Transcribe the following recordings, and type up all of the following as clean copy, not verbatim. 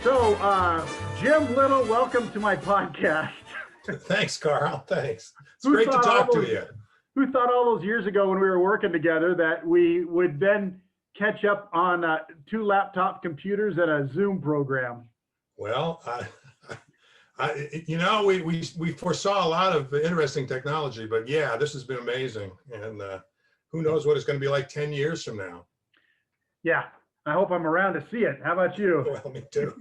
Jim Little, welcome to my podcast. Thanks, Carl. Thanks. It's great to talk to you. Who thought all those years ago when we were working together that we would then catch up on 2 laptop computers and a Zoom program? Well, we foresaw a lot of interesting technology, but yeah, this has been amazing. And who knows what it's going to be like 10 years from now. Yeah, I hope I'm around to see it. How about you? Well, me too.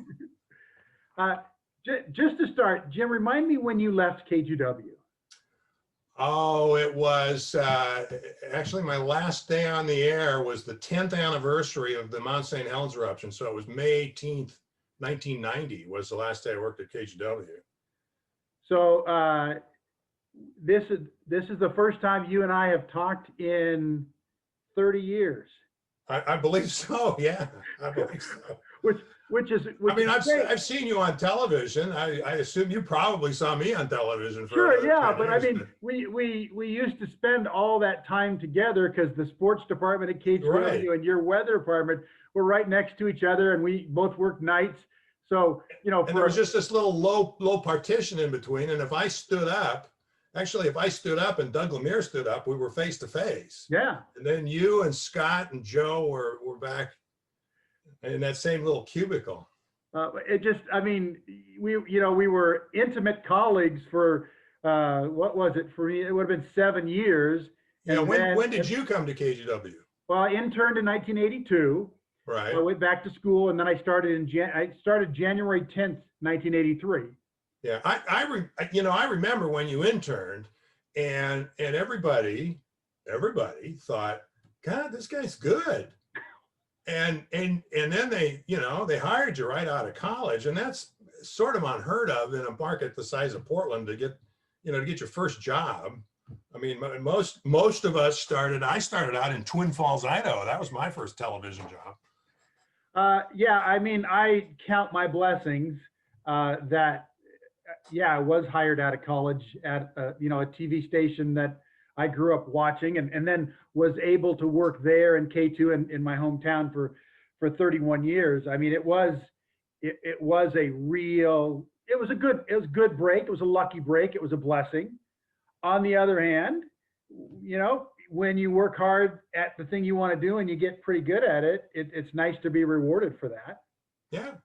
Just to start, Jim, remind me when you left KGW. Oh, it was actually my last day on the air was the 10th anniversary of the Mount St. Helens eruption. So it was May 18th, 1990 was the last day I worked at KGW. So this is the first time you and I have talked in 30 years. I believe so. Yeah, I believe so. I've seen you on television. I assume you probably saw me on television. Sure, yeah, but I mean, we used to spend all that time together because the sports department at KGW and your weather department were right next to each other, and we both worked nights. So and there was just this little low partition in between, and if I stood up and Doug Lemire stood up, we were face to face. Yeah. And then you and Scott and Joe were back in that same little cubicle. We were intimate colleagues for what was it for me? It would have been 7 years. Yeah. When did you come to KGW? Well, I interned in 1982. Right. So I went back to school, and then I started January 10th, 1983. Yeah, I remember when you interned, and everybody thought, God, this guy's good. And then they hired you right out of college, and that's sort of unheard of in a market the size of Portland to get your first job. I mean, most of us I started out in Twin Falls, Idaho. That was my first television job. I count my blessings that I was hired out of college at a TV station that I grew up watching, and then was able to work there in K2 in my hometown for 31 years. I mean, it was a good break. It was a lucky break. It was a blessing. On the other hand, when you work hard at the thing you want to do and you get pretty good at it, it's nice to be rewarded for that. Yeah.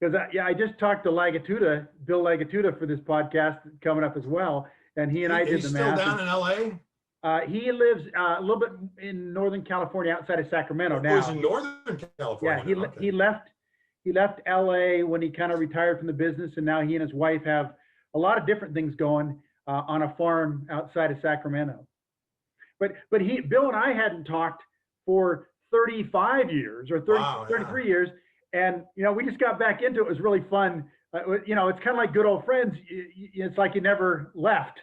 Because I just talked to Bill Lagatuda for this podcast coming up as well, and he and I did the math. He's still down in LA? He lives a little bit in Northern California, outside of Sacramento now. He's in Northern California. Yeah, he left LA when he kind of retired from the business, and now he and his wife have a lot of different things going on a farm outside of Sacramento. But Bill and I hadn't talked for 35 years or 33 years. And, we just got back into it. It was really fun. It's kind of like good old friends. It's like you never left.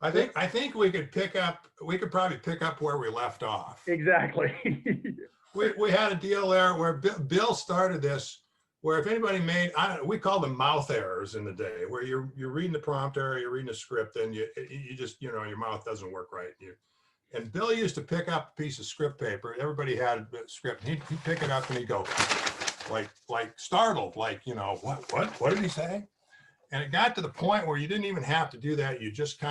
I think we could probably pick up where we left off. Exactly. we had a deal there where Bill started this, where if anybody we called them mouth errors in the day, where you're reading the prompter, you're reading a script, and you just, your mouth doesn't work right. And Bill used to pick up a piece of script paper. Everybody had a script. He'd pick it up and he'd go, like startled, what did he say? And it got to the point where you didn't even have to do that. You just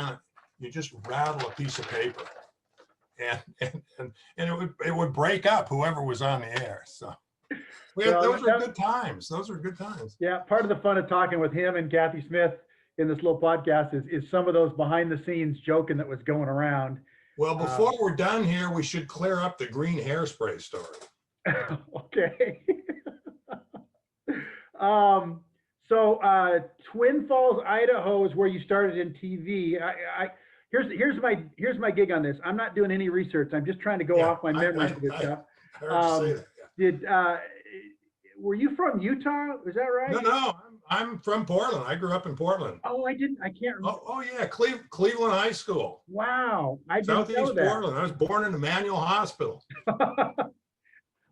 rattle a piece of paper, and it would break up whoever was on the air. So those were good times. Those were good times. Yeah, part of the fun of talking with him and Kathy Smith in this little podcast is some of those behind the scenes joking that was going around. Well, before we're done here, we should clear up the green hairspray story. Okay. So Twin Falls, Idaho is where you started in TV. Here's my gig on this. I'm not doing any research. I'm just trying to go off my memory for this stuff. I heard you say that, yeah. Were you from Utah? Is that right? No, I'm from Portland. I grew up in Portland. Oh, I can't remember. Oh yeah, Cleveland High School. Wow, I didn't Southeast know that. Portland. I was born in Emmanuel Hospital.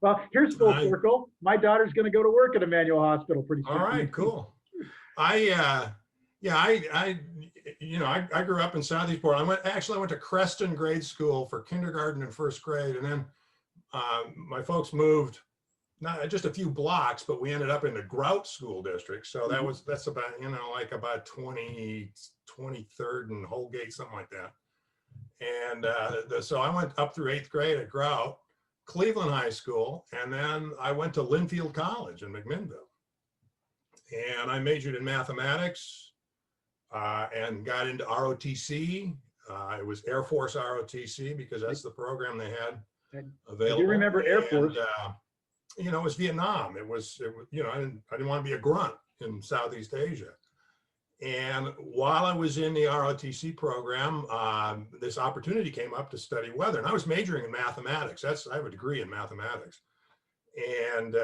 Well, here's full circle. My daughter's going to go to work at Emmanuel Hospital pretty soon. All right, cool. I grew up in Southeast Portland. I went to Creston grade school for kindergarten and first grade, and then my folks moved not just a few blocks, but we ended up in the Grout School District. So that's about, you know, like about 23rd and Holgate, something like that. And so I went up through 8th grade at Grout, Cleveland High School, and then I went to Linfield College in McMinnville. And I majored in mathematics and got into ROTC. It was Air Force ROTC because that's the program they had available. I do remember Air Force. You know, it was Vietnam. It was, you know, I didn't want to be a grunt in Southeast Asia. And while I was in the ROTC program, this opportunity came up to study weather. And I was majoring in mathematics. I have a degree in mathematics. And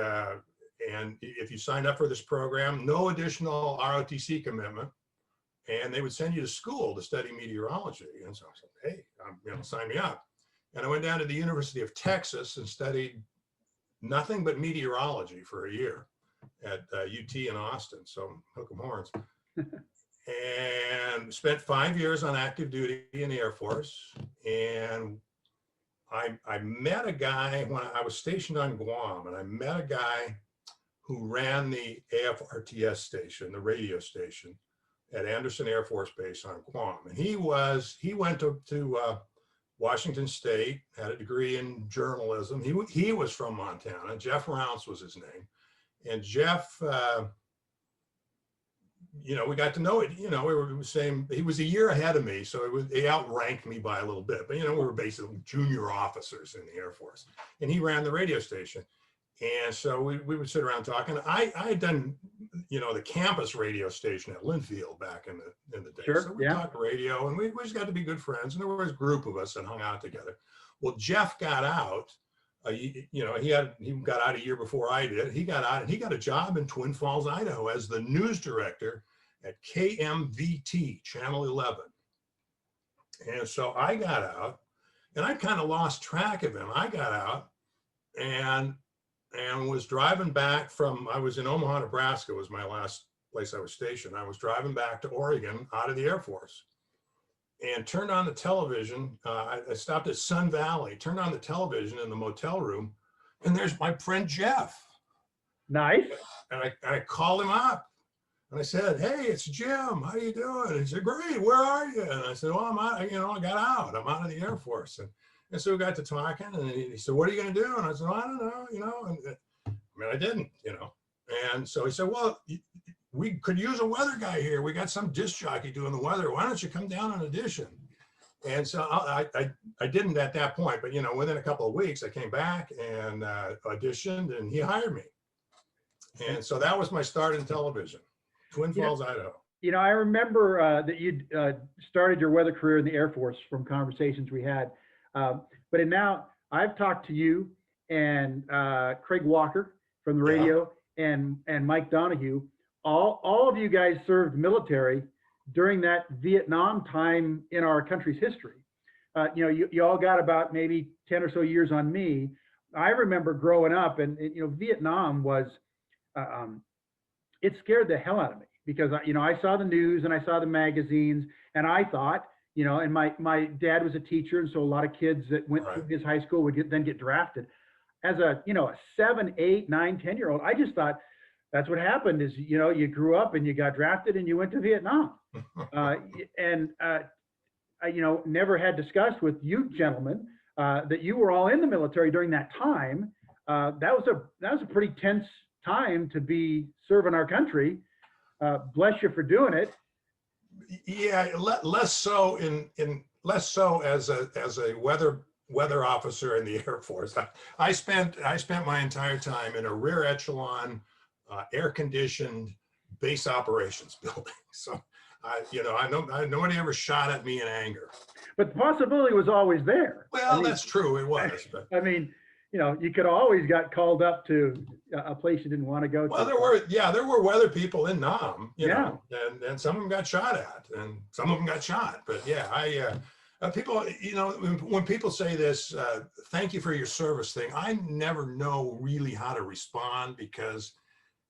if you signed up for this program, no additional ROTC commitment. And they would send you to school to study meteorology. And so I said, hey, you know, sign me up. And I went down to the University of Texas and studied nothing but meteorology for a year at UT in Austin. So hook 'em horns. And spent 5 years on active duty in the Air Force. And I met a guy when I was stationed on Guam, and I met a guy who ran the AFRTS station, the radio station at Anderson Air Force Base on Guam. And he went to Washington State, had a degree in journalism. He was from Montana. Jeff Rounce was his name. And Jeff, you know, we got to know it. You know, we were saying he was a year ahead of me, so he outranked me by a little bit. But, you know, we were basically junior officers in the Air Force. And he ran the radio station. And so we would sit around talking. I had done, you know, the campus radio station at Linfield back in the day. Sure, so we talked radio, and we just got to be good friends. And there was a group of us that hung out together. Well, Jeff got out. You know, he got out a year before I did. He got out and he got a job in Twin Falls, Idaho, as the news director at KMVT Channel 11. And so I got out, and I kind of lost track of him. I got out and was driving back I was in Omaha, Nebraska, was my last place I was stationed. I was driving back to Oregon out of the Air Force and turned on the television. I stopped at Sun Valley, turned on the television in the motel room, and there's my friend Jeff. Nice. And I called him up and I said, hey, it's Jim. How you doing? And he said, great. Where are you? And I said, well, I'm out, you know, I got out. I'm out of the Air Force. And so we got to talking, and he said, what are you going to do? And I said, well, I don't know, you know, and I mean, I didn't, you know. And so he said, well, we could use a weather guy here. We got some disc jockey doing the weather. Why don't you come down and audition? And so I didn't at that point, but, you know, within a couple of weeks, I came back and auditioned, and he hired me. And so that was my start in television, Twin Falls, Idaho. You know, I remember that you'd started your weather career in the Air Force from conversations we had. But now I've talked to you and Craig Walker from the radio and Mike Donahue. All of you guys served military during that Vietnam time in our country's history. You know, you all got about maybe 10 or so years on me. I remember growing up, and you know, Vietnam was, it scared the hell out of me because, you know, I saw the news and I saw the magazines, and I thought, you know, and my dad was a teacher, and so a lot of kids that went through his high school would then get drafted. As a, you know, a 7, 8, 9, 10-year-old, I just thought that's what happened is, you know, you grew up and you got drafted and you went to Vietnam. I, you know, never had discussed with you gentlemen that you were all in the military during that time. That was a pretty tense time to be serving our country. Bless you for doing it. Yeah, less so as a weather officer in the Air Force. I spent my entire time in a rear echelon, air-conditioned base operations building. So, you know, nobody ever shot at me in anger. But the possibility was always there. Well, I mean, that's true. It was. But. I mean, you know, you could always got called up to a place you didn't want to go to. Well, there were weather people in Nam, you know, and some of them got shot at, and some of them got shot. But yeah, people, you know, when people say this, thank you for your service thing, I never know really how to respond because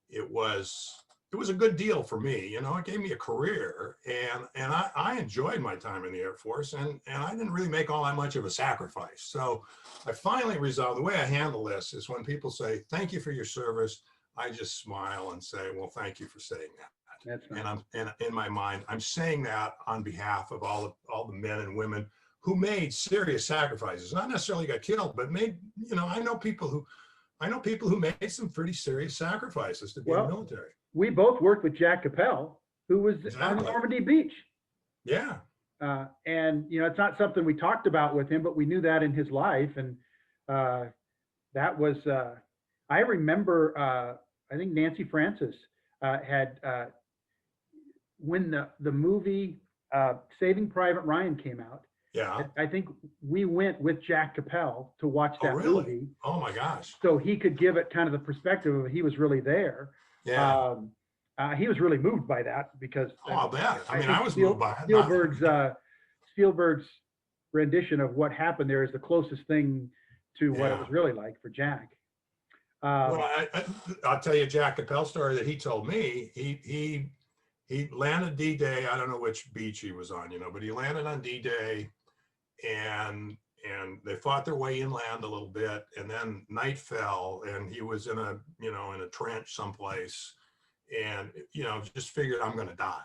it was it was a good deal for me. You know, it gave me a career, and I enjoyed my time in the Air Force, and I didn't really make all that much of a sacrifice. So I finally resolved, the way I handle this is when people say, thank you for your service, I just smile and say, well, thank you for saying that. That's nice. And in my mind, I'm saying that on behalf of all the men and women who made serious sacrifices, not necessarily got killed, but made, you know, I know people who made some pretty serious sacrifices to be in the military. We both worked with Jack Capel, who was on Normandy Beach. Yeah. And, you know, it's not something we talked about with him, but we knew that in his life. And that was, I remember, I think Nancy Francis had, when the movie Saving Private Ryan came out, yeah, I think we went with Jack Capel to watch that movie. Oh my gosh. So he could give it kind of the perspective of he was really there. Yeah. He was really moved by that because I'll bet. I mean, I was moved by it. Spielberg's rendition of what happened there is the closest thing to what it was really like for Jack. Well, I'll tell you a Jack Capel story that he told me. He landed D-Day. I don't know which beach he was on, you know, but he landed on D-Day, and they fought their way inland a little bit, and then night fell, and he was in a trench someplace, and, you know, just figured, I'm going to die.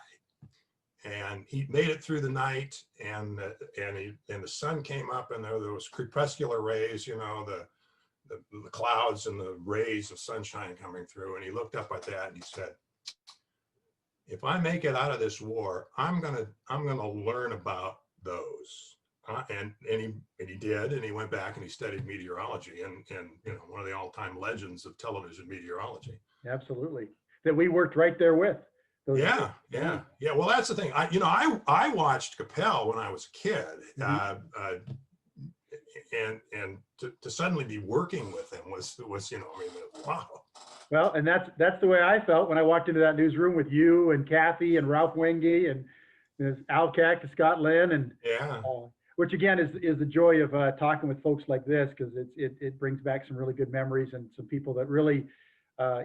And he made it through the night, and the sun came up, and there was crepuscular rays, you know, the clouds and the rays of sunshine coming through. And he looked up at that and he said, if I make it out of this war, I'm gonna learn about those. And he did, and he went back and he studied meteorology, and you know, one of the all-time legends of television meteorology. Absolutely, that we worked right there with. Yeah. Well, that's the thing. I watched Capel when I was a kid, and to suddenly be working with him was, you know, I mean, wow. Well, and that's the way I felt when I walked into that newsroom with you and Kathy and Ralph Wenge and Al Cack and Scott Lynn, and which again is the joy of talking with folks like this, because it brings back some really good memories and some people that really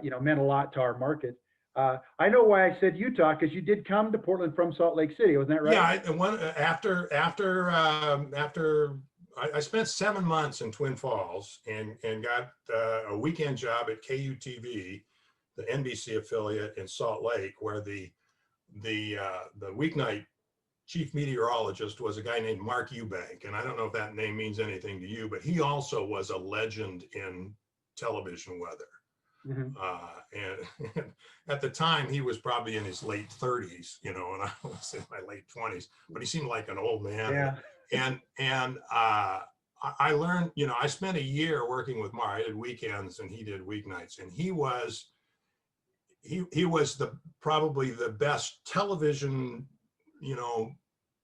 you know, meant a lot to our market. I know why I said Utah, because you did come to Portland from Salt Lake City, wasn't that right? Yeah, after I spent 7 months in Twin Falls and got a weekend job at KUTV, the NBC affiliate in Salt Lake, where the weeknight chief meteorologist was a guy named Mark Eubank. And I don't know if that name means anything to you, but he also was a legend in television weather. And at the time, he was probably in his late 30s, you know, and I was in my late 20s, but he seemed like an old man. Yeah. And I learned, you know, I spent a year working with Mark. I did weekends and he did weeknights, and he was probably the best television, you know,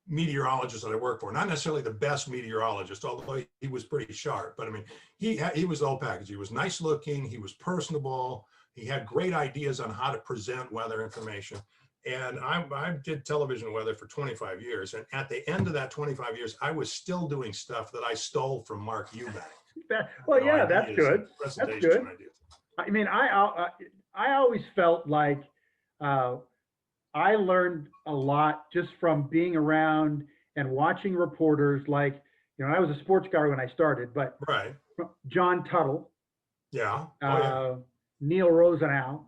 meteorologist that I worked for. Not necessarily the best meteorologist, although he was pretty sharp. But I mean, he was the whole package. He was nice looking. He was personable. He had great ideas on how to present weather information. And I did television weather for 25 years. And at the end of that 25 years, I was still doing stuff that I stole from Mark Eubank. Well, yeah, that's good. That's good. I mean, I always felt like I learned a lot just from being around and watching reporters. Like, you know, I was a sports guy when I started, but John Tuttle, Neil Rosenau,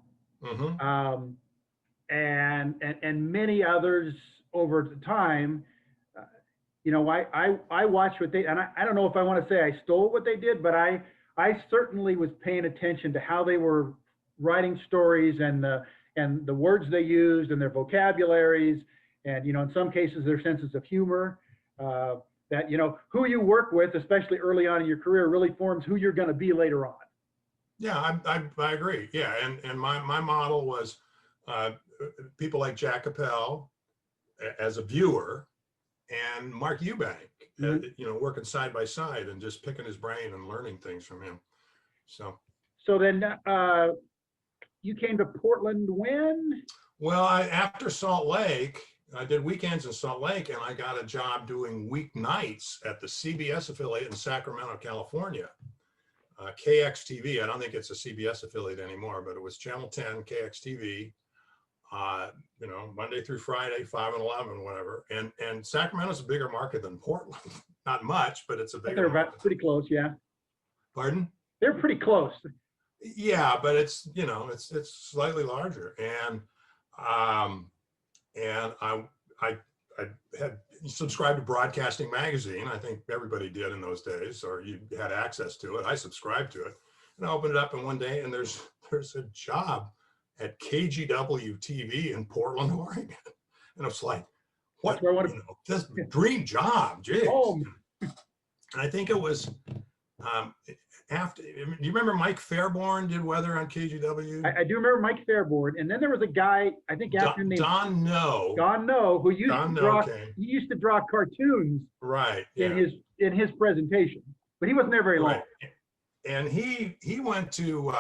and many others over the time. You know, I watched what they, and I don't know if I want to say I stole what they did, but I certainly was paying attention to how they were writing stories and the words they used and their vocabularies, and, you know, in some cases their senses of humor. That, you know, who you work with, especially early on in your career, really forms who you're going to be later on. Yeah, I agree. Yeah, and my model was people like Jack Capel as a viewer, and Mark Eubank, you know, working side by side and just picking his brain and learning things from him. So then you came to Portland when? Well, after Salt Lake, I did weekends in Salt Lake, and I got a job doing weeknights at the CBS affiliate in Sacramento, California. KXTV, I don't think it's a CBS affiliate anymore, but it was Channel 10, KXTV. you know, Monday through Friday, 5 and 11, whatever. And Sacramento's a bigger market than Portland. Not much, but it's a But bigger they're market. about pretty close, yeah. Pardon? They're pretty close. Yeah, but it's, you know, it's slightly larger. And I had subscribed to Broadcasting Magazine. I think everybody did in those days, or you had access to it. I subscribed to it, and I opened it up, and one day, and there's a job at KGW TV in Portland, Oregon, and it's like, what? That's where I want to. You know, this dream job, geez. Oh, And I think it was after. Do you remember Mike Fairborn did weather on KGW? I do remember Mike Fairboard, and then there was a guy, I think after him named Don No. Don No, who used Don to No draw. came. He used to draw cartoons Right. in Yeah. his presentation, but he wasn't there very long. Right. And he went to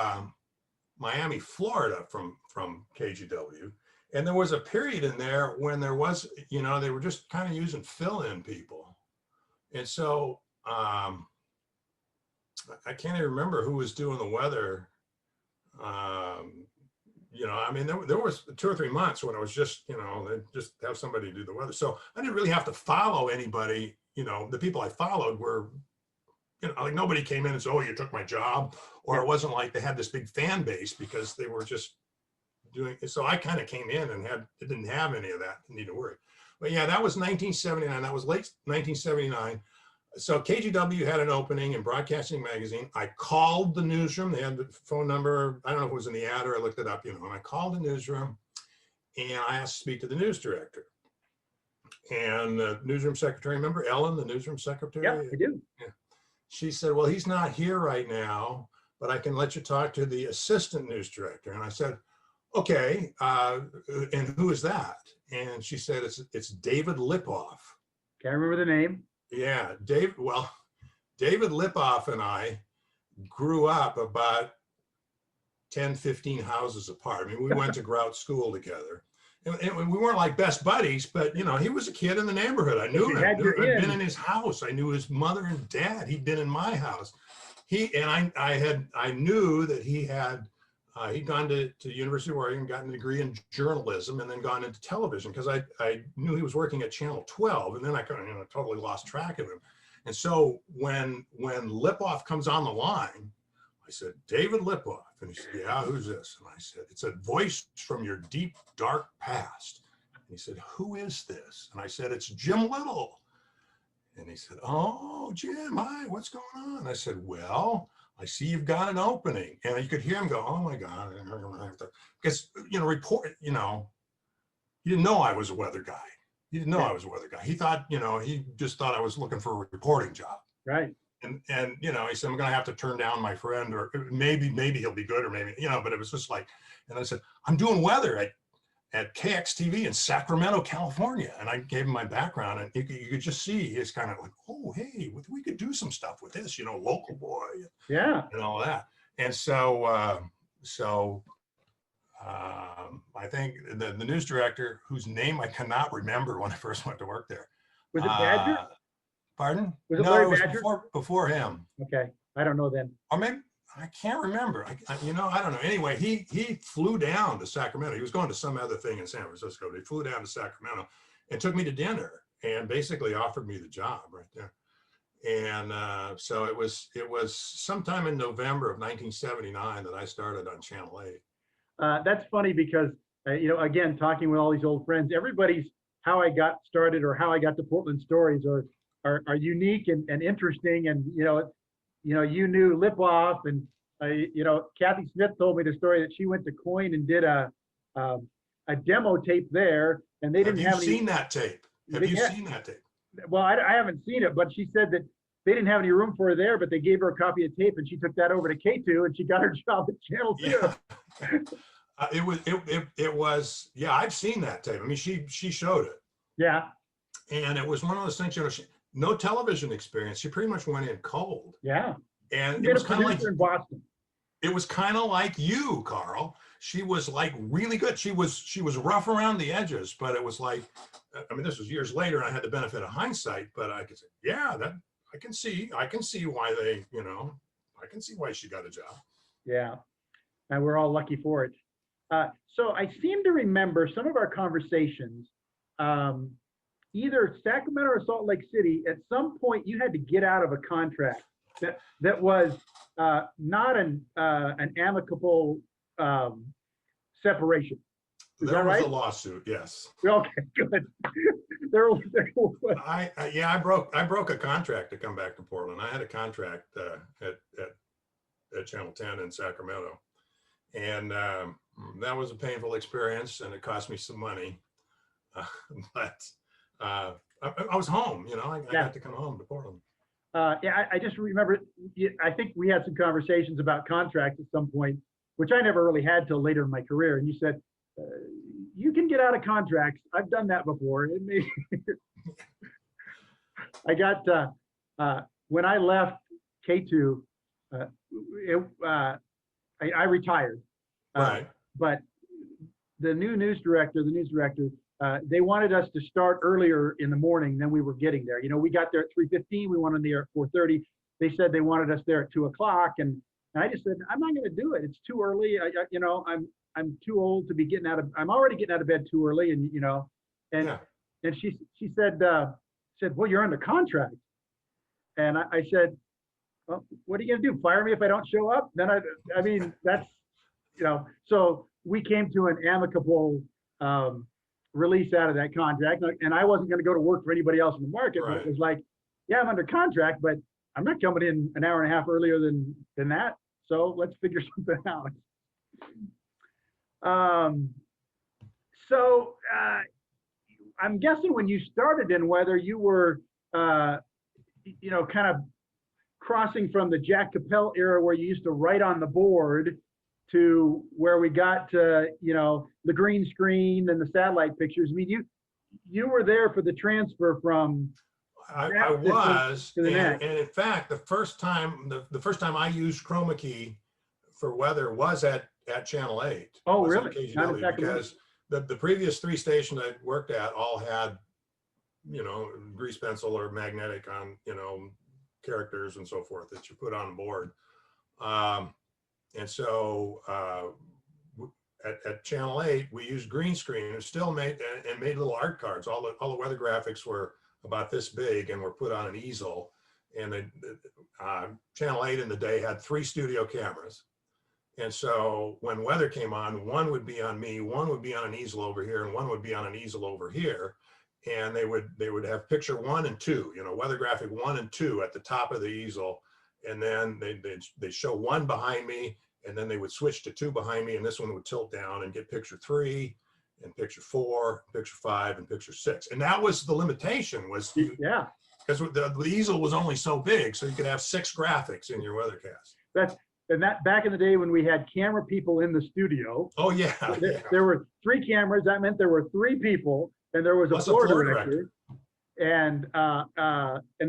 Miami, Florida from KGW. And there was a period in there when there was, you know, they were just kind of using fill-in people. And so I can't even remember who was doing the weather. You know, I mean, there was 2 or 3 months when it was just, you know, they just have somebody do the weather. So I didn't really have to follow anybody. You know, the people I followed were, you know, like nobody came in and said, oh, you took my job. Or it wasn't like they had this big fan base because they were just doing it. So I kind of came in and didn't have any of that, need to worry. But yeah, that was 1979. That was late 1979. So KGW had an opening in Broadcasting Magazine. I called the newsroom. They had the phone number. I don't know if it was in the ad or I looked it up, you know, and I called the newsroom and I asked to speak to the news director. And the newsroom secretary, remember Ellen, the newsroom secretary? Yeah, I do. Yeah. She said, well, he's not here right now, but I can let you talk to the assistant news director. And I said, okay, and who is that? And she said, it's David Lipoff. Can't remember the name. Yeah, David Lipoff and I grew up about 10, 15 houses apart. I mean, we went to Grout School together. And we weren't like best buddies, but, you know, he was a kid in the neighborhood. I knew him. I'd been in his house. I knew his mother and dad. He'd been in my house. I knew that he'd gone to University of Oregon, gotten a degree in journalism, and then gone into television because I knew he was working at Channel 12, and then I kind of, you know, totally lost track of him. And so when Lipoff comes on the line, I said, David Lipoff. And he said, yeah, who's this? And I said, it's a voice from your deep, dark past. And he said, who is this? And I said, it's Jim Little. And he said, oh, Jim, hi, what's going on? I said, well, I see you've got an opening. And you could hear him go, oh my God. Because, you know, he didn't know I was a weather guy. He didn't know I was a weather guy. He thought, you know, he just thought I was looking for a reporting job. Right. And you know, he said, I'm going to have to turn down my friend, or maybe he'll be good, or maybe, you know, but it was just like, and I said, I'm doing weather at KXTV in Sacramento, California. And I gave him my background, and you could just see he's kind of like, oh, hey, we could do some stuff with this, you know, local boy. Yeah. And all that. And so, I think the news director, whose name I cannot remember when I first went to work there. Was it Badger? Pardon? Was it No, Larry it was Badger? before him. Okay. I don't know then. Or maybe, I can't remember. You know, I don't know. Anyway, he flew down to Sacramento. He was going to some other thing in San Francisco. But he flew down to Sacramento and took me to dinner and basically offered me the job right there. And so it was sometime in November of 1979 that I started on Channel 8. That's funny because, you know, again, talking with all these old friends, everybody's how I got started or how I got to Portland stories are unique and interesting. And, you you knew Lipoff, and, you know, Kathy Smith told me the story that she went to Coin and did a demo tape there, and they didn't have any. Have you seen that tape? Have you seen that tape? Well, I haven't seen it, but she said that they didn't have any room for her there, but they gave her a copy of tape, and she took that over to K2, and she got her job at Channel 2. Yeah. It was, yeah, I've seen that tape. I mean, she showed it. Yeah. And it was one of those things, you know, no television experience. She pretty much went in cold. Yeah. And it was kind of like in Boston. It was kind of like you, Carl. She was like really good. She was rough around the edges, but it was like, I mean, this was years later, and I had the benefit of hindsight, but I could say, yeah, that I can see why they, you know, I can see why she got a job. Yeah. And we're all lucky for it. So I seem to remember some of our conversations, either Sacramento or Salt Lake City. At some point, you had to get out of a contract that was not an amicable separation. Is There that was right? a lawsuit, yes. Okay, good. there was. I broke a contract to come back to Portland. I had a contract at Channel 10 in Sacramento, and that was a painful experience, and it cost me some money. But I was home. You know, I got to come home to Portland. Yeah, I just remember. I think we had some conversations about contracts at some point, which I never really had till later in my career. And you said, you can get out of contracts. I've done that before. I got, when I left K2, I retired. Right. But the news director, they wanted us to start earlier in the morning than we were getting there. You know, we got there at 3:15. We went on the air at 4:30. They said they wanted us there at 2 o'clock. And I just said, I'm not going to do it. It's too early. You know, I'm too old to be getting out of, I'm already getting out of bed too early. And, you know, and, Yeah. and she said, well, you're under contract. And I said, well, what are you going to do? Fire me if I don't show up? Then I mean, that's, you know, so we came to an amicable release out of that contract. And I wasn't going to go to work for anybody else in the market. Right. But it was like, yeah, I'm under contract, but I'm not coming in an hour and a half earlier than that. So let's figure something out. So I'm guessing when you started in weather, you were, you know, kind of crossing from the Jack Capel era where you used to write on the board to where we got to, you know, the green screen and the satellite pictures. I mean, you were there for the transfer from. I was, to the and in fact, the first time I used chroma key for weather was at Channel 8. Oh, was really? on KGW, because the previous 3 stations I worked at all had, you know, grease pencil or magnetic on, you know, characters and so forth that you put on board. And so at Channel 8, we used green screen and still made little art cards. All the weather graphics were about this big and were put on an easel. And Channel 8 in the day had 3 studio cameras. And so when weather came on, one would be on me, one would be on an easel over here, and one would be on an easel over here. And they would have picture 1 and 2, you know, weather graphic 1 and 2 at the top of the easel. And then they'd show 1 behind me, and then they would switch to 2 behind me, and this one would tilt down and get picture 3 and picture 4, picture 5, and picture 6. And that was the limitation, was yeah, because the easel was only so big, so you could have 6 graphics in your weathercast. And that back in the day when we had camera people in the studio. Oh yeah, there were 3 cameras. That meant there were 3 people, and there was a floor director. And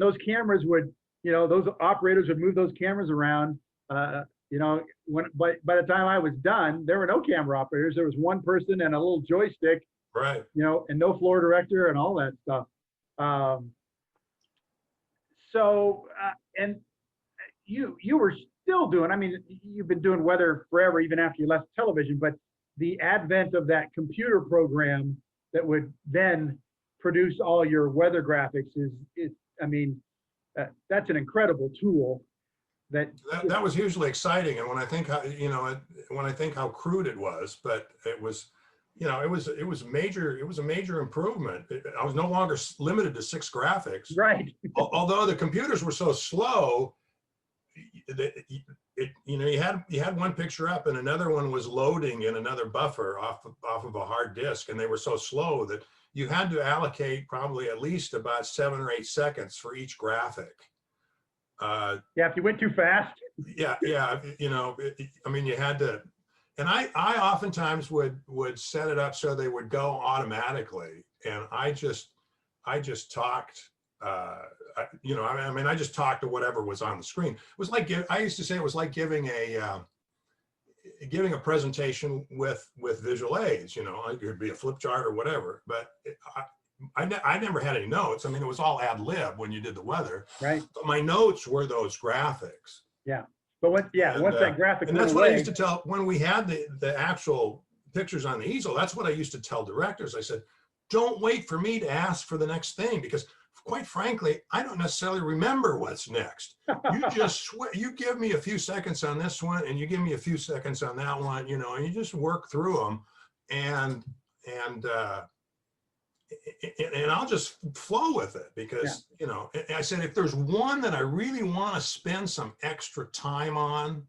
those cameras would, you know, those operators would move those cameras around. You know, by the time I was done, there were no camera operators. There was 1 person and a little joystick. Right. You know, and no floor director and all that stuff. And you were still doing, I mean, you've been doing weather forever, even after you left television, but the advent of that computer program that would then produce all your weather graphics is I mean, that's an incredible tool. That was hugely exciting. And when I think how, you know, how crude it was, but it was, you know, it was a major improvement. I was no longer limited to 6 graphics. Right. Although the computers were so slow, you know, you had 1 picture up and another one was loading in another buffer off of a hard disk, and they were so slow that you had to allocate probably at least about 7 or 8 seconds for each graphic. Yeah, if you went too fast. Yeah, you know, I mean, you had to, and I oftentimes would set it up so they would go automatically, and I just talked. You know, I mean, I just talked to whatever was on the screen. It was like, I used to say it was like giving a presentation with visual aids. You know, it could be a flip chart or whatever, but I never had any notes. I mean, it was all ad lib when you did the weather. Right. But my notes were those graphics. Yeah. But once that graphic and that's went what away, I used to tell when we had the actual pictures on the easel. That's what I used to tell directors. I said, don't wait for me to ask for the next thing, because quite frankly, I don't necessarily remember what's next. You just, you give me a few seconds on this one and you give me a few seconds on that one, you know, and you just work through them, and I'll just flow with it, because, you know, I said, if there's one that I really want to spend some extra time on,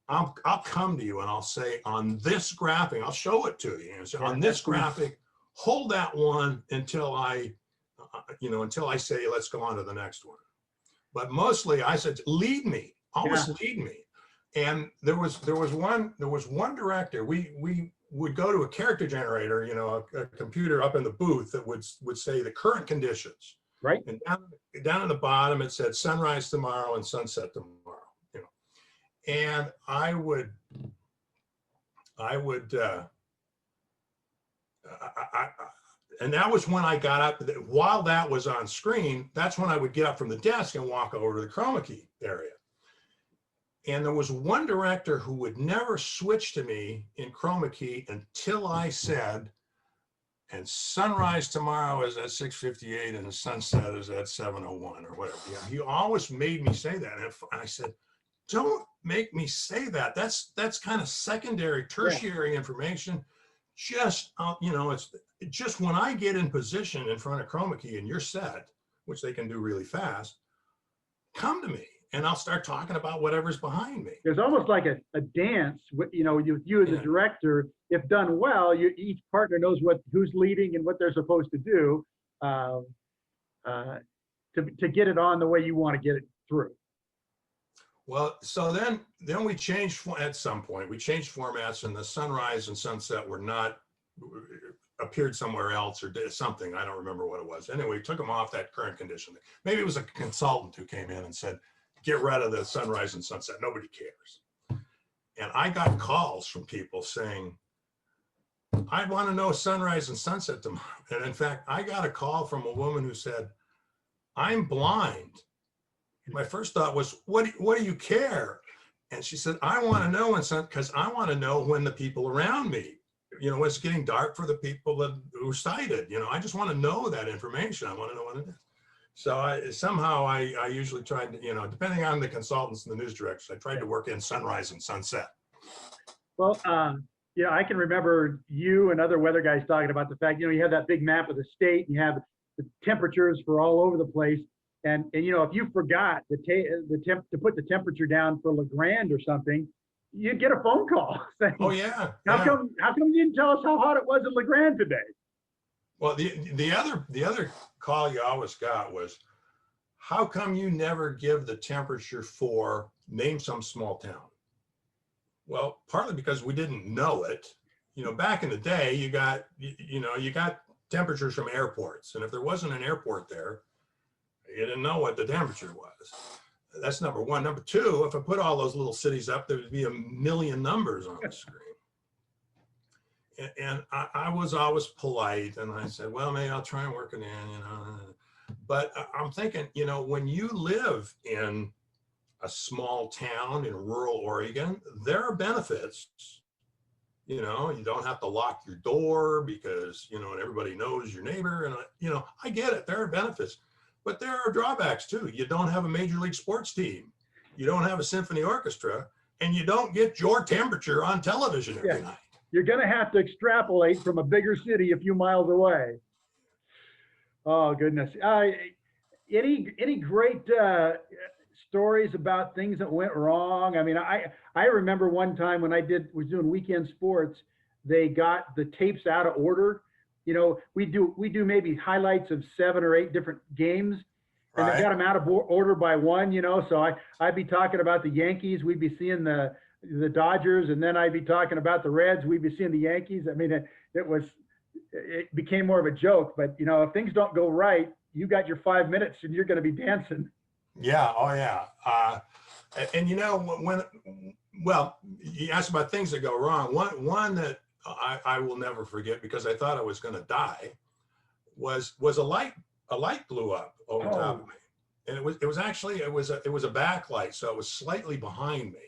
I'll come to you and I'll say, on this graphic, I'll show it to you. And so on this graphic, hold that one until I, you know, until I say, let's go on to the next one. But mostly I said, lead me, always lead me. And there was one director, we would go to a character generator, you know, a computer up in the booth that would say the current conditions. Right. And down at the bottom, it said sunrise tomorrow and sunset tomorrow, you know. And and that was when I got up. While that was on screen, that's when I would get up from the desk and walk over to the chroma key area. And there was one director who would never switch to me in chroma key until I said, and sunrise tomorrow is at 6:58 and the sunset is at 7:01 or whatever. Yeah, he always made me say that. And I said, don't make me say that. That's kind of secondary, tertiary information. Just, you know, it's just when I get in position in front of chroma key and you're set, which they can do really fast, come to me and I'll start talking about whatever's behind me. There's almost like a dance, you know, with you as a director. If done well, each partner knows who's leading and what they're supposed to do to get it on the way you want to get it through. Well, so then we changed, at some point, we changed formats, and the sunrise and sunset were not, appeared somewhere else or did something. I don't remember what it was. Anyway, we took them off that current condition. Maybe it was a consultant who came in and said, get rid of the sunrise and sunset. Nobody cares. And I got calls from people saying, I want to know sunrise and sunset tomorrow. And in fact, I got a call from a woman who said, I'm blind. My first thought was, what do you care? And she said, I want to know, because I want to know when the people around me, you know, when it's getting dark for the people who are sighted. You know, I just want to know that information. I want to know what it is. So I usually tried to, you know, depending on the consultants and the news directors, I tried to work in sunrise and sunset. Well, yeah, I can remember you and other weather guys talking about the fact, you know, you have that big map of the state, and you have the temperatures for all over the place. And you know, if you forgot to put the temperature down for LeGrand or something, you'd get a phone call saying, "Oh yeah, how come you didn't tell us how hot it was in LeGrand today?" Well, the other call you always got was, "How come you never give the temperature for name some small town?" Well, partly because we didn't know it. You know, back in the day, you got temperatures from airports, and if there wasn't an airport there, you didn't know what the temperature was. That's number one. Number two, if I put all those little cities up, there would be a million numbers on the screen. And I was always polite, and I said, well, maybe I'll try and work it in, you know. But I'm thinking, you know, when you live in a small town in rural Oregon, there are benefits. You know, you don't have to lock your door because, you know, and everybody knows your neighbor. And, you know, I get it. There are benefits. But there are drawbacks too. You don't have a major league sports team. You don't have a symphony orchestra, and you don't get your temperature on television every night. You're going to have to extrapolate from a bigger city a few miles away. Oh, goodness. Any great stories about things that went wrong? I mean, I remember one time when I was doing weekend sports, they got the tapes out of order. You know, we do maybe highlights of 7 or 8 different games, and they got them out of order by one, you know. So I'd be talking about the Yankees, we'd be seeing the Dodgers, and then I'd be talking about the Reds, we'd be seeing the Yankees. I mean, it became more of a joke, but you know, if things don't go right, you got your 5 minutes and you're going to be dancing. Yeah. Oh yeah. And you know, well, you asked about things that go wrong. One that I will never forget, because I thought I was going to die, was a light blew up over top of me, and it was a backlight, so it was slightly behind me.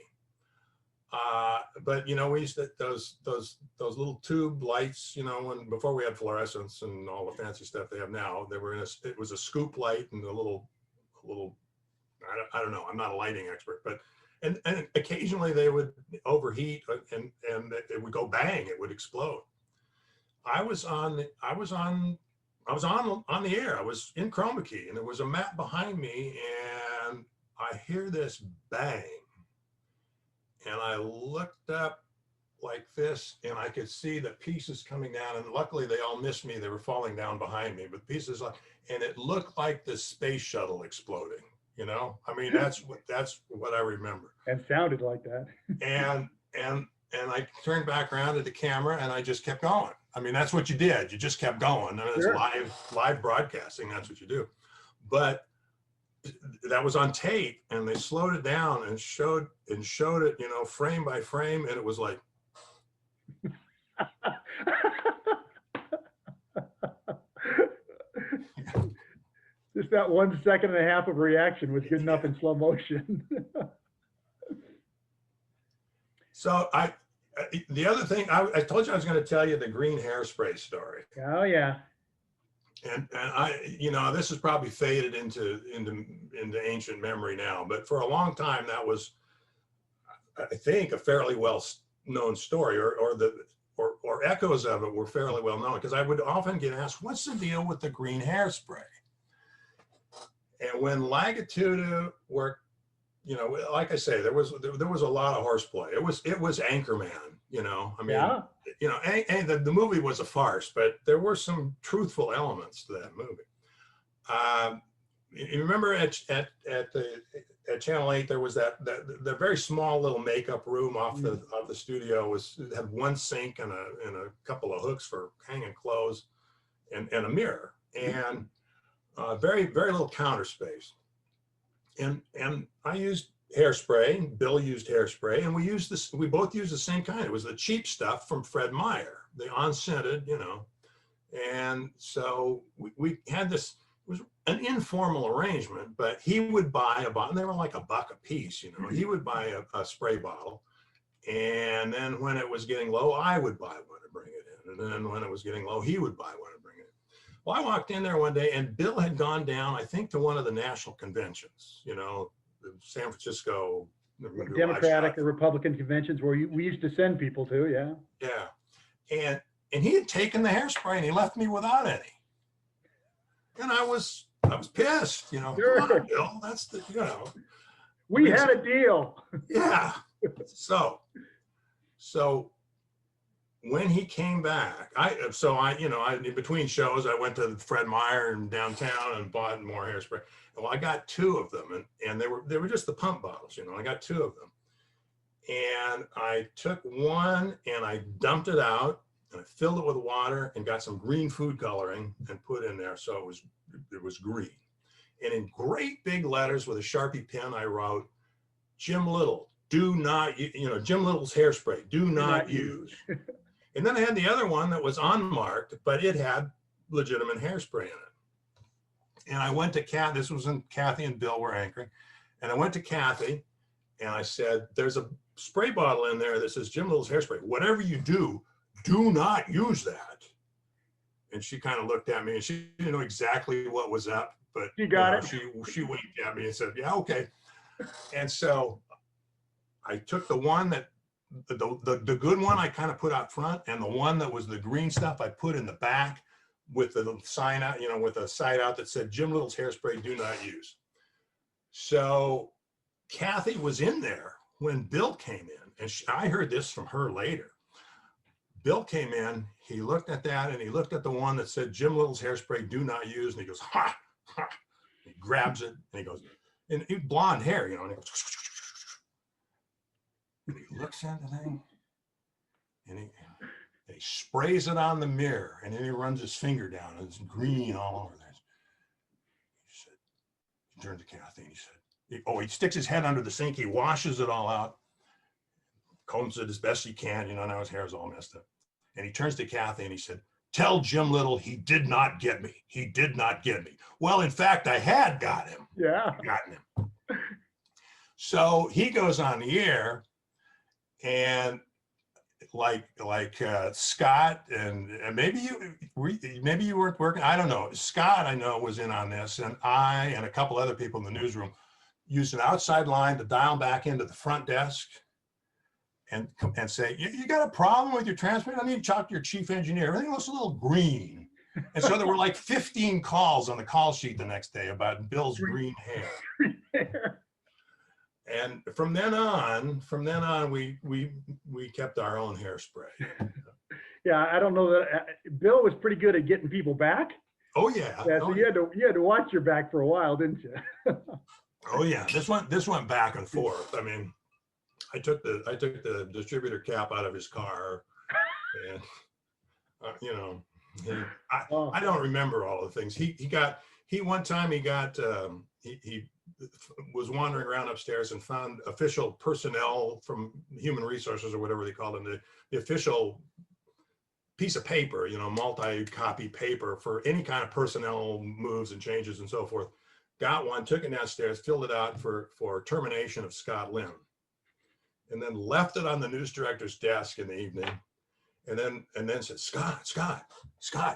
But you know, we used to, those little tube lights, you know, before we had fluorescence and all the fancy stuff they have now, they were it was a scoop light and a little, I don't know, I'm not a lighting expert, but and occasionally they would overheat and it would go bang, it would explode. I was on the air. I was in chroma key, and there was a map behind me, and I hear this bang, and I looked up like this, and I could see the pieces coming down, and luckily they all missed me. They were falling down behind me, but pieces and it looked like the space shuttle exploding. You know, I mean, that's what I remember. And sounded like that. And I turned back around to the camera, and I just kept going. I mean, that's what you did. You just kept going. And it's Sure. live broadcasting. That's what you do. But that was on tape, and they slowed it down and showed it, you know, frame by frame, and it was like. Just that 1.5 seconds of reaction was good enough in slow motion. So the other thing, I told you I was going to tell you the green hairspray story. Oh yeah. And I, you know, this is probably faded into ancient memory now, but for a long time that was, I think, a fairly well known story, or echoes of it were fairly well known, because I would often get asked, "What's the deal with the green hairspray?" And when Lagitude worked, you know, like I say, there was a lot of horseplay. It was Anchorman, you know. I mean, Yeah. you know, and the movie was a farce, but there were some truthful elements to that movie. You remember at Channel 8 there was the very small little makeup room off the studio had one sink and a couple of hooks for hanging clothes and a mirror, and very little counter space. And I used hairspray, Bill used hairspray, and we both used the same kind. It was the cheap stuff from Fred Meyer, the unscented, you know. And so we had this, it was an informal arrangement, but he would buy a bottle, and they were like $1 a piece, you know. He would buy a spray bottle, and then when it was getting low, I would buy one and bring it in. And then when it was getting low, he would buy one and bring it in. Well, I walked in there one day, and Bill had gone down, I think, to one of the national conventions, you know, the San Francisco Democratic or Republican conventions where we used to send people to, yeah. Yeah. And he had taken the hairspray, and he left me without any. And I was pissed, you know. Sure. Come on, Bill, that's the, you know. We had a deal. Yeah. So when he came back, you know, in between shows, I went to Fred Meyer in downtown and bought more hairspray. Well, I got 2 of them, and they were just the pump bottles, you know. I got 2 of them, and I took one and I dumped it out, and I filled it with water and got some green food coloring and put in there, so it was green. And in great big letters with a Sharpie pen, I wrote, "Jim Little, do not, you know, Jim Little's hairspray, do not use." And then I had the other one that was unmarked, but it had legitimate hairspray in it. And I went to Kathy, this was when Kathy and Bill were anchoring, and I went to Kathy and I said, "There's a spray bottle in there that says Jim Little's hairspray. Whatever you do not use that." And she kind of looked at me, and she didn't know exactly what was up, but You got it. She winked at me and said, "Yeah, okay." And so I took the one that, the good one I kind of put out front, and the one that was the green stuff I put in the back with the sign out, you know, with a side out that said Jim Little's hairspray, do not use. So Kathy was in there when Bill came in, and I heard this from her later. Bill came in, he looked at that, and he looked at the one that said Jim Little's hairspray, do not use, and he goes, "Ha, ha." He grabs it, and he goes, and he had blonde hair, you know, and he goes, and he looks at the thing, and he sprays it on the mirror, and then he runs his finger down, and it's green all over there. He turned to Kathy, and he said, he sticks his head under the sink, he washes it all out, combs it as best he can, you know, now his hair is all messed up. And he turns to Kathy and he said, "Tell Jim Little he did not get me. He did not get me." Well, in fact, I had got him. Yeah. Gotten him. So he goes on the air, And Scott and maybe you weren't working. I don't know. Scott, I know, was in on this, and I and a couple other people in the newsroom used an outside line to dial back into the front desk and say, you got a problem with your transmitter? I need to talk to your chief engineer. Everything looks a little green. And so there were like 15 calls on the call sheet the next day about Bill's green hair. And from then on, we kept our own hairspray. Yeah, I don't know that Bill was pretty good at getting people back. Oh yeah. Yeah, so you had to watch your back for a while, didn't you? Oh yeah, this went back and forth. I mean, I took the distributor cap out of his car, and you know, I don't remember all the things he one time he was wandering around upstairs and found official personnel from human resources or whatever they call them, the official piece of paper, you know, multi-copy paper for any kind of personnel moves and changes and so forth. Got one, took it downstairs, filled it out for termination of Scott Lynn, and then left it on the news director's desk in the evening. And then said, Scott,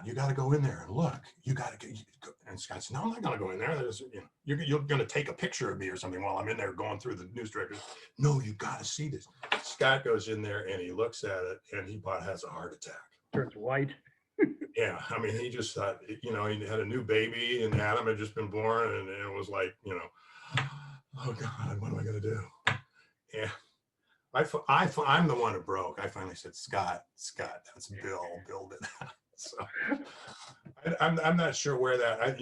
you got to go in there and look. You got to go. And Scott said, no, I'm not going to go in there. There's, you know, you're going to take a picture of me or something while I'm in there going through the news director. No, you got to see this. Scott goes in there and he looks at it and he about has a heart attack. Turns white. Yeah, I mean, he just thought, you know, he had a new baby and Adam had just been born, and it was like, you know, oh God, what am I going to do? Yeah. I'm the one who broke. I finally said, Scott, that's Bill. Bill did that. So I'm not sure where that,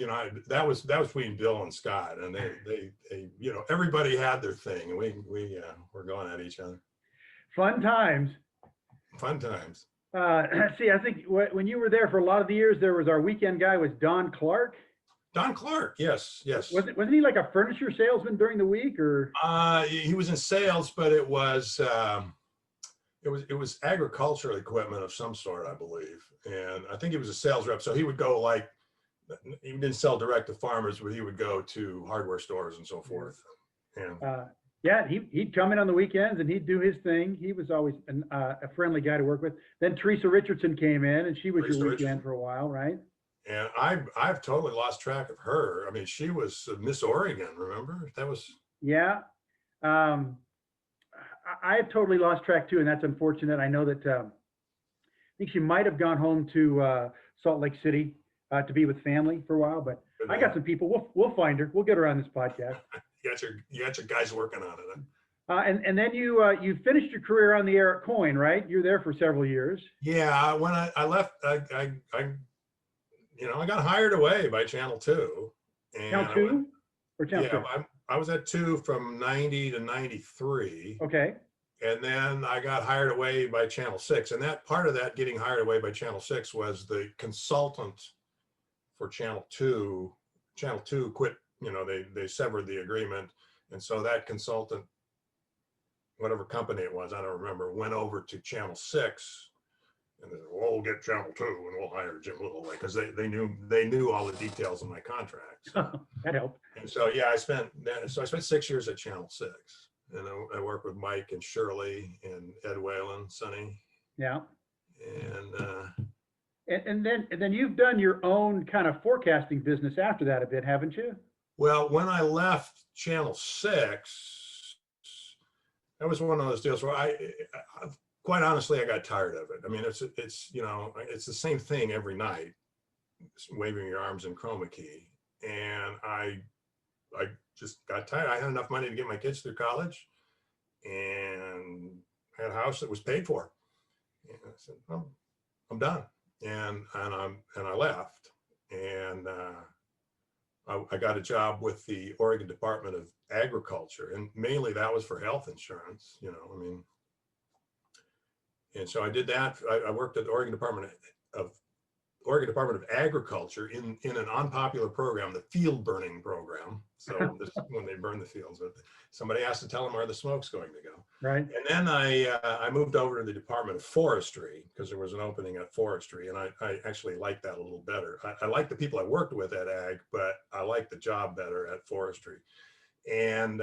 that was between Bill and Scott, and they you know, everybody had their thing, and we were going at each other. Fun times. See, I think when you were there for a lot of the years, there was our weekend guy was Don Clark. Don Clark, yes. Wasn't he like a furniture salesman during the week, or? He was in sales, but it was agricultural equipment of some sort, I believe, and I think he was a sales rep. So he would go, like, he didn't sell direct to farmers, but he would go to hardware stores and so forth. And yeah, he'd come in on the weekends and he'd do his thing. He was always a friendly guy to work with. Then Teresa Richardson came in, and she was your weekend for a while, right? And I've totally lost track of her. I mean, she was Miss Oregon, remember? That was. Yeah. I've totally lost track too, and that's unfortunate. I know that I think she might have gone home to Salt Lake City to be with family for a while, but I got some people. We'll find her. We'll get her on this podcast. you got your guys working on it. Huh? And then you finished your career on the air at Coin, right? You were there for several years. Yeah, when I left, I got hired away by Channel 2. And Channel 2 or Channel 2? Yeah, I was at 2 from 90 to 93. Okay. And then I got hired away by Channel 6. And that part of that getting hired away by Channel 6 was the consultant for Channel 2. Channel 2 quit, they severed the agreement. And so that consultant, whatever company it was, I don't remember, went over to Channel 6. And they said, well, we'll get Channel 2 and we'll hire Jim Little, because they knew all the details of my contract. So. That helped. And so I spent 6 years at Channel 6, and I worked with Mike and Shirley and Ed Whalen, Sonny. Yeah. And then you've done your own kind of forecasting business after that a bit, haven't you? Well, when I left Channel 6, that was one of those deals where I quite honestly, I got tired of it. I mean, it's the same thing every night, waving your arms in chroma key. And I just got tired. I had enough money to get my kids through college, and had a house that was paid for. And I said, well, I'm done. And I left. And I got a job with the Oregon Department of Agriculture, and mainly that was for health insurance. And so I did that. I worked at the Oregon Department of Agriculture in an unpopular program, the field burning program. So this is when they burn the fields, but somebody has to tell them where the smoke's going to go. Right. And then I moved over to the Department of Forestry, because there was an opening at Forestry, and I actually liked that a little better. I liked the people I worked with at Ag, but I liked the job better at Forestry. And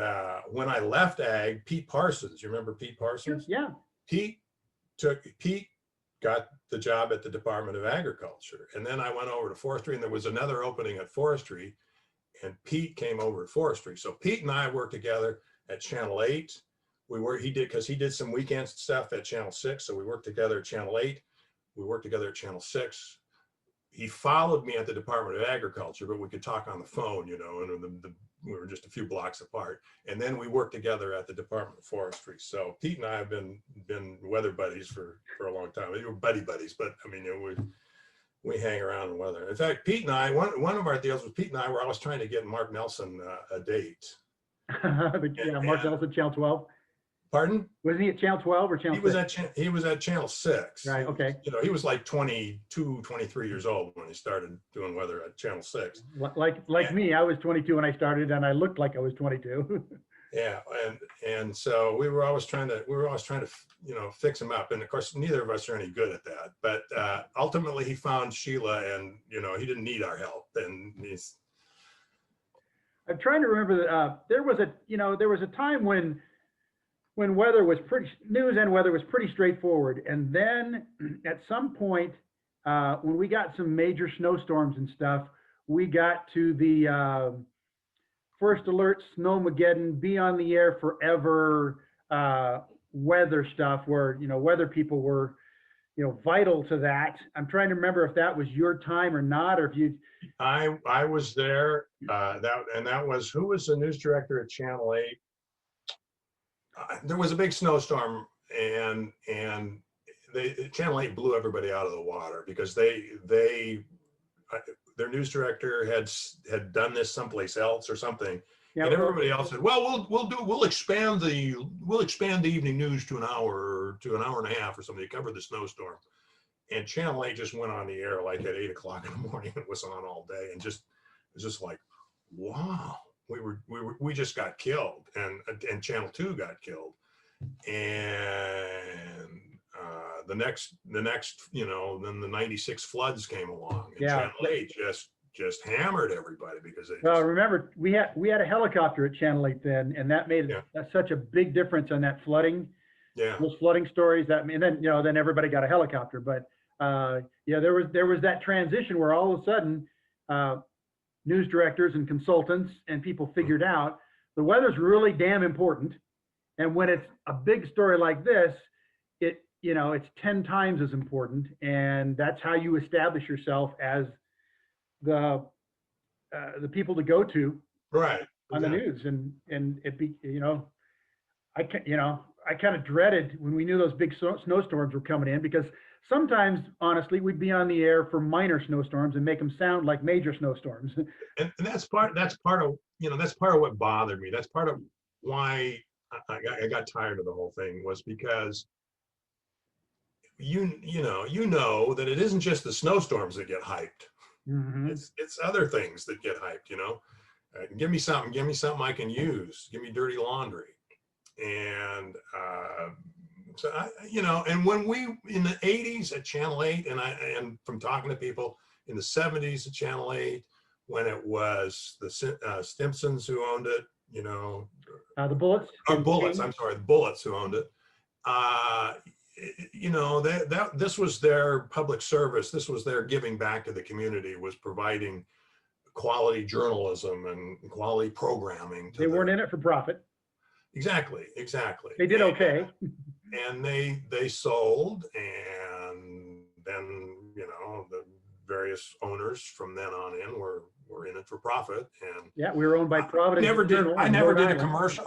when I left Ag, Pete Parsons, you remember Pete Parsons? Yeah. Pete got the job at the Department of Agriculture. And then I went over to forestry, and there was another opening at forestry, and Pete came over to forestry. So Pete and I worked together at Channel 8. He did some weekend stuff at Channel 6. So we worked together at Channel 8. We worked together at Channel 6. He followed me at the Department of Agriculture, but we could talk on the phone, you know, and we were just a few blocks apart. And then we worked together at the Department of Forestry. So Pete and I have been weather buddies for a long time. We were buddies, but I mean, you know, we hang around in weather. In fact, Pete and I, one of our deals was Pete and I were always trying to get Mark Nelson a date. Mark Nelson, Channel 12. Pardon? Wasn't he at Channel 12 or Channel 6? He was at Channel 6. Right, okay. You know, he was like 22, 23 years old when he started doing weather at Channel 6. Like me, I was 22 when I started, and I looked like I was 22. Yeah, and so we were always trying to, you know, fix him up. And of course, neither of us are any good at that. But ultimately, he found Sheila, and you know, he didn't need our help. And I'm trying to remember that there was a time when weather was news and weather was pretty straightforward. And then at some point, when we got some major snowstorms and stuff, we got to the first alert, snowmageddon, be on the air forever weather stuff, where, you know, weather people were, you know, vital to that. I'm trying to remember if that was your time or not, or if you. I was there. That was, who was the news director at Channel 8? There was a big snowstorm, and Channel 8 blew everybody out of the water because their news director had done this someplace else or something, yeah, and everybody else said, "Well, we'll expand the evening news to an hour or to an hour and a half or something to cover the snowstorm." And Channel 8 just went on the air like at 8 o'clock in the morning. It was on all day, and it was just like, wow. We just got killed, and Channel 2 got killed, and the next, you know, then the '96 floods came along, and Channel 8 just hammered everybody because they. Well, remember we had a helicopter at Channel 8 then, and that made such a big difference on that flooding. Yeah. Those flooding stories and then, you know, then everybody got a helicopter, but there was that transition where all of a sudden. News directors and consultants and people figured out the weather's really damn important. And when it's a big story like this, it's 10 times as important. And that's how you establish yourself as the people to go to right on the news. And it be, you know, I kind of dreaded when we knew those big snowstorms were coming in, because sometimes, honestly, we'd be on the air for minor snowstorms and make them sound like major snowstorms. And that's part of what bothered me. That's part of why I got tired of the whole thing, was because you know that it isn't just the snowstorms that get hyped. Mm-hmm. It's other things that get hyped. You know, give me something I can use. Give me dirty laundry, and. So and when we in the '80s at Channel 8, and from talking to people in the '70s at Channel 8, when it was the Stimpsons who owned it, you know, the Bullets. Bullets. I'm sorry, the Bullets who owned it. You know, that this was their public service. This was their giving back to the community. Was providing quality journalism and quality programming. They weren't in it for profit. Exactly. They did okay. And they sold, and then, you know, the various owners from then on in were in it for profit. And yeah, we were owned by Providence. I never did a commercial.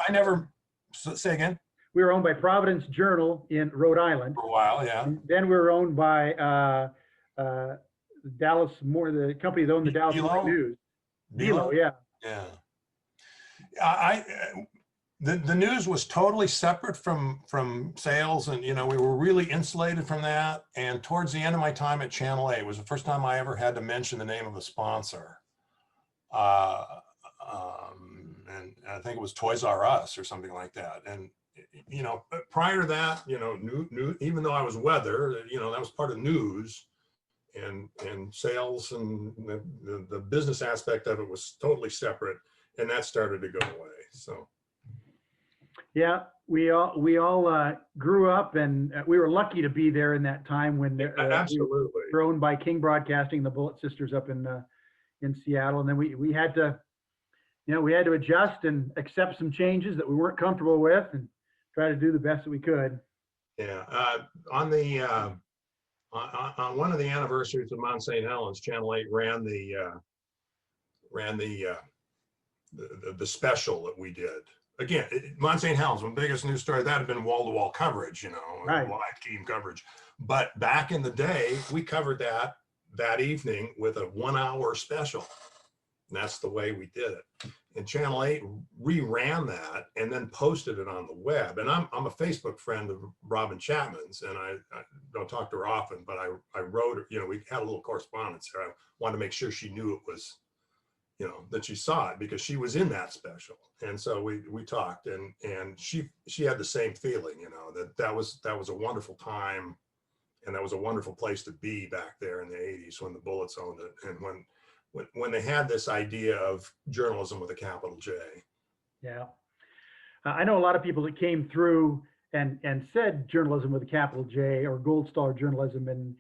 Say again. We were owned by Providence Journal in Rhode Island for a while. Yeah. And then we were owned by Dallas the company that owned the Dallas Morning News. Belo, yeah. The news was totally separate from sales, and you know, we were really insulated from that. And towards the end of my time at Channel 8 was the first time I ever had to mention the name of the sponsor. And I think it was Toys R Us or something like that. And you know, prior to that, you know, even though I was weather, you know, that was part of news, and sales, and the business aspect of it was totally separate, and that started to go away. So. Yeah, we all grew up, and we were lucky to be there in that time when we Absolutely. were owned by King Broadcasting, the Bullet Sisters up in Seattle, and then we had to, we had to adjust and accept some changes that we weren't comfortable with, and try to do the best that we could. Yeah. On the on one of the anniversaries of Mount St. Helens, Channel 8 ran the special that we did. Again, Mount St. Helens, the biggest news story, that had been wall-to-wall coverage, Right. live team coverage. But back in the day, we covered that evening with a 1-hour special. And that's the way we did it. And Channel 8 reran that and then posted it on the web. And I'm a Facebook friend of Robin Chapman's, and I don't talk to her often, but I wrote her, we had a little correspondence there. I wanted to make sure she knew it was, that she saw it, because she was in that special. And so we talked, and she had the same feeling, that was a wonderful time, and that was a wonderful place to be back there in the 80s when the Bullets owned it, and when they had this idea of journalism with a capital J. Yeah. I know a lot of people that came through and said journalism with a capital J, or gold star journalism, and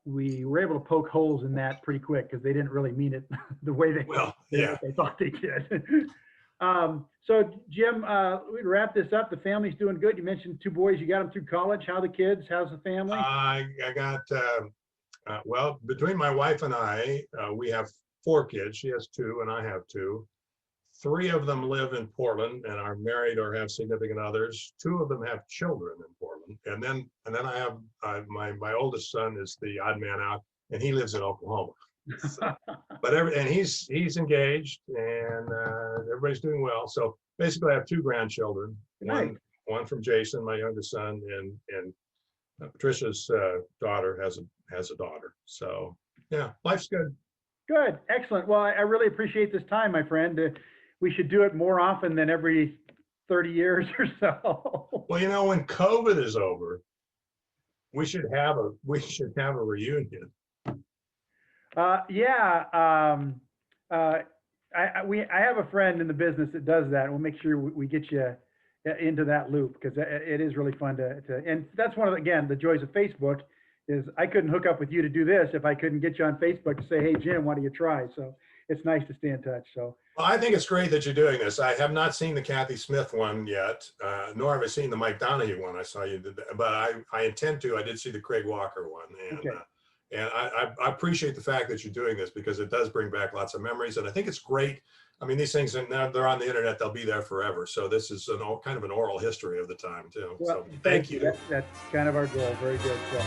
we were able to poke holes in that pretty quick, because they didn't really mean it the way they thought they did. So Jim, we'd wrap this up. The family's doing good. You mentioned 2 boys. You got them through college. How are the kids? How's the family? I got, well, between my wife and I, we have 4 kids. She has 2 and I have 2. 3 of them live in Portland and are married or have significant others. 2 of them have children in Portland. And then I have my oldest son is the odd man out, and he lives in Oklahoma. So, and he's engaged, and everybody's doing well. So basically, I have 2 grandchildren. Nice. One from Jason, my youngest son, and Patricia's daughter has a daughter. So yeah, life's good. Good, excellent. Well, I really appreciate this time, my friend. We should do it more often than every 30 years or so. Well, when COVID is over, we should have a reunion. Yeah. I have a friend in the business that does that. We'll make sure we get you into that loop, because it is really fun to and that's one of the joys of Facebook, is I couldn't hook up with you to do this if I couldn't get you on Facebook to say, hey Jim, why don't you try? So it's nice to stay in touch. So well, I think it's great that you're doing this. I have not seen the Kathy Smith one yet, nor have I seen the Mike Donahue one. I saw you did that, but I intend to. I did see the Craig Walker one, and okay. And I appreciate the fact that you're doing this, because it does bring back lots of memories. And I think it's great. I mean, these things, they're on the internet, they'll be there forever. So this is kind of an oral history of the time too. Well, so thank you. That's kind of our goal. Very good. So.